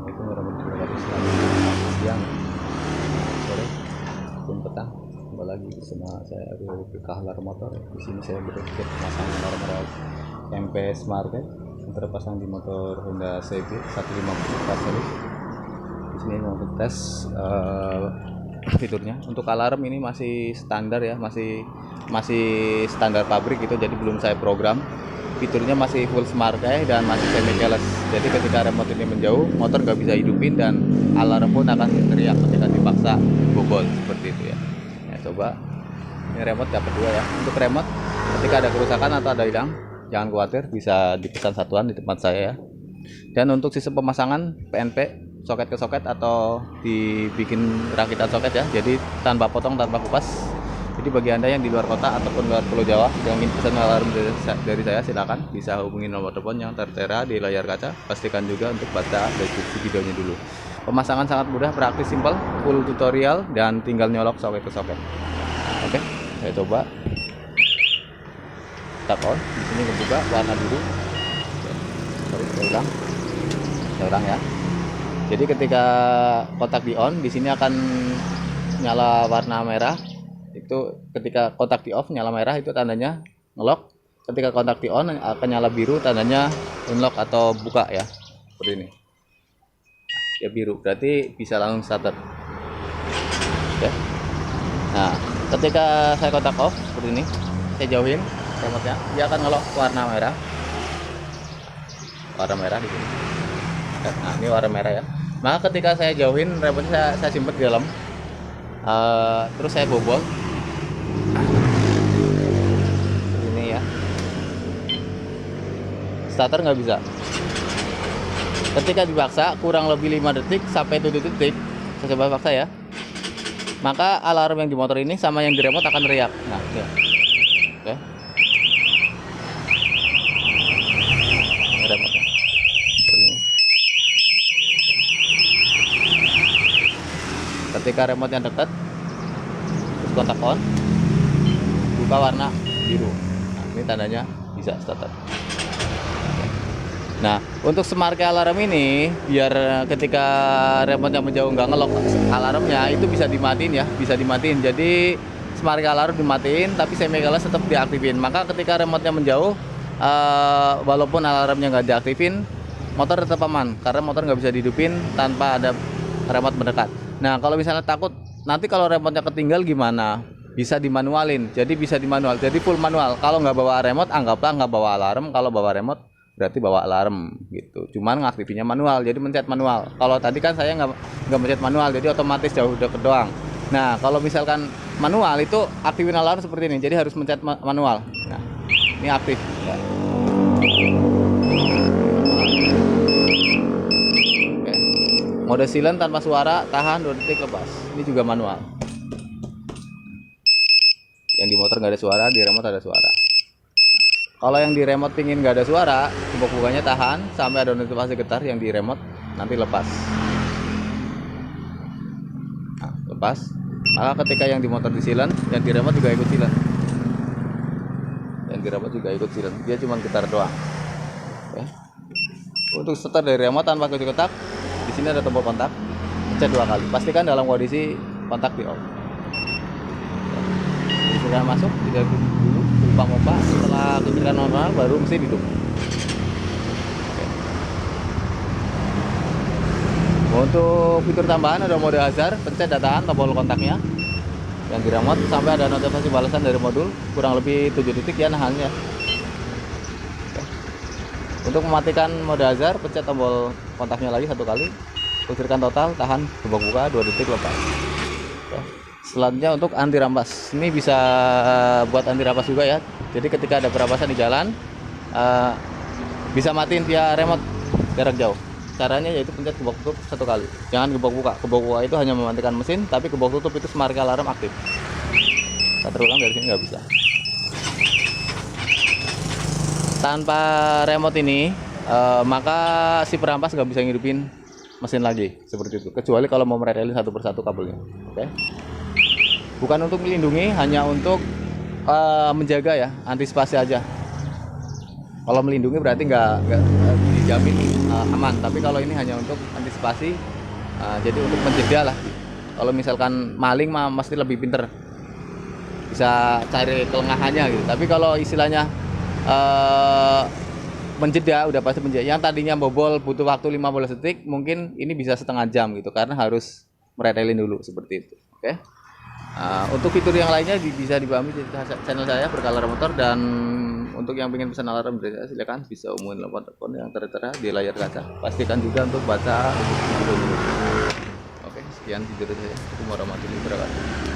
Assalamualaikum warahmatullahi wabarakatuh. Selamat siang, sore, pun petang. Kembali lagi bersama saya Aryo Kahlar Motor. Di sini saya bekerja memasang alarm MP Smart yang terpasang di motor Honda CB 150 Passalis. Di sini mau tes fiturnya. Untuk alarm ini masih standar ya, masih standar pabrik gitu, jadi belum saya program. Fiturnya masih full smart dan masih semi keyless. Jadi ketika remote ini menjauh, motor nggak bisa hidupin dan alarm pun akan teriak ketika dipaksa bobol seperti itu ya. Coba ini remote dapat dua ya. Untuk remote ketika ada kerusakan atau ada hilang, jangan khawatir, bisa dipesan satuan di tempat saya ya. Dan untuk sistem pemasangan PNP soket ke soket atau dibikin rakitan soket ya, jadi tanpa potong, tanpa kupas. Jadi bagi Anda yang di luar kota ataupun luar Pulau Jawa yang ingin pesan alarm dari saya, silakan bisa hubungi nomor telepon yang tertera di layar kaca. Pastikan juga untuk baca deskripsi videonya dulu. Pemasangan sangat mudah, praktis, simpel, full tutorial dan tinggal nyolok soket ke soket. Oke, saya coba. Tap on. Di sini kebuka warna biru. Saya ulang ya. Jadi ketika kotak di on, di sini akan nyala warna merah. Itu ketika kotak di off nyala merah, itu tandanya ngelock. Ketika kontak di on akan nyala biru, tandanya unlock atau buka ya, seperti ini ya, biru berarti bisa langsung starter. Oke. Nah ketika saya kontak off seperti ini, saya jauhin remote-nya, dia akan ngelock warna merah di sini. Nah ini warna merah ya. Maka ketika saya jauhin remote-nya, saya simpan di dalam, terus saya bobol ini ya, starter nggak bisa. Ketika dipaksa kurang lebih 5 detik sampai 7 detik, saya coba paksa ya, maka alarm yang di motor ini sama yang di remote akan teriak. Nah ya. Oke, ini remote-nya. Ketika remote yang dekat, terus kontak on, buka warna biru. Nah, ini tandanya bisa starter. Nah, untuk smart key alarm ini, biar ketika remote yang menjauh nggak ngelok alarmnya, itu bisa dimatiin ya, bisa dimatiin. Jadi smart key alarm dimatiin, tapi semi keyless tetap diaktifin. Maka ketika remote-nya menjauh, walaupun alarmnya nggak diaktifin, motor tetap aman karena motor nggak bisa dihidupin tanpa ada remote mendekat. Nah, kalau misalnya takut nanti kalau remote-nya ketinggal gimana? Bisa dimanualin. Jadi bisa dimanual. Jadi full manual. Kalau nggak bawa remote, anggaplah nggak bawa alarm. Kalau bawa remote, berarti bawa alarm gitu. Cuman ngaktifinnya manual. Jadi mencet manual. Kalau tadi kan saya nggak mencet manual, jadi otomatis jauh deket doang. Nah, kalau misalkan manual itu aktifin alarm seperti ini. Jadi harus mencet manual. Nah, ini aktif. Ya. Mode silent tanpa suara, tahan 2 detik, lepas. Ini juga manual. Yang di motor nggak ada suara, di remote ada suara. Kalau yang di remote pingin nggak ada suara, bukanya tahan sampai ada notifikasi getar yang di remote, nanti lepas. Nah, lepas. Maka ketika yang di motor di silent, yang di remote juga ikut silent. Yang di remote juga ikut silent. Dia cuma getar doang. Oke. Untuk start dari remote tanpa kunci kotak, di sini ada tombol kontak, pencet 2 kali. Pastikan dalam kondisi kontak di off. Sudah masuk, tidak dulu, pompa. Setelah kecilkan normal, baru mesin hidup. Untuk fitur tambahan ada mode hazard, pencet dataan tombol kontaknya. Yang di remote sampai ada notifikasi balasan dari modul, kurang lebih 7 detik ya nahannya. Untuk mematikan mode hazard, pencet tombol kontaknya lagi 1 kali, kucurkan total, tahan, buka 2 detik, lepas. Selanjutnya untuk anti rampas, ini bisa buat anti rampas juga ya. Jadi ketika ada perampasan di jalan, bisa matiin via remote jarak jauh. Caranya yaitu pencet gebok tutup 1 kali, jangan gebok buka. Gebok buka itu hanya mematikan mesin, tapi gebok tutup itu smart key alarm aktif. Kita terulang dari sini nggak bisa. Tanpa remote ini, maka si perampas nggak bisa ngidupin mesin lagi seperti itu, kecuali kalau mau meretelin satu persatu kabelnya. Oke. Bukan untuk melindungi, hanya untuk menjaga ya, antisipasi aja. Kalau melindungi berarti nggak dijamin aman. Tapi kalau ini hanya untuk antisipasi, jadi untuk mencegah lah. Kalau misalkan maling mah mesti lebih pinter, bisa cari kelengahannya gitu. Tapi kalau istilahnya menjeda, udah pasti menjeda. Yang tadinya bobol butuh waktu 15 detik, mungkin ini bisa setengah jam gitu, karena harus meretelin dulu seperti itu. Oke. Untuk fitur yang lainnya bisa dipahami di channel saya Berkala Motor, dan untuk yang ingin pesan alarm dari saya silakan bisa hubungi telepon yang tertera di layar kaca. Pastikan juga untuk baca. Oke, sekian video dari saya. Assalamualaikum warahmatullahi wabarakatuh.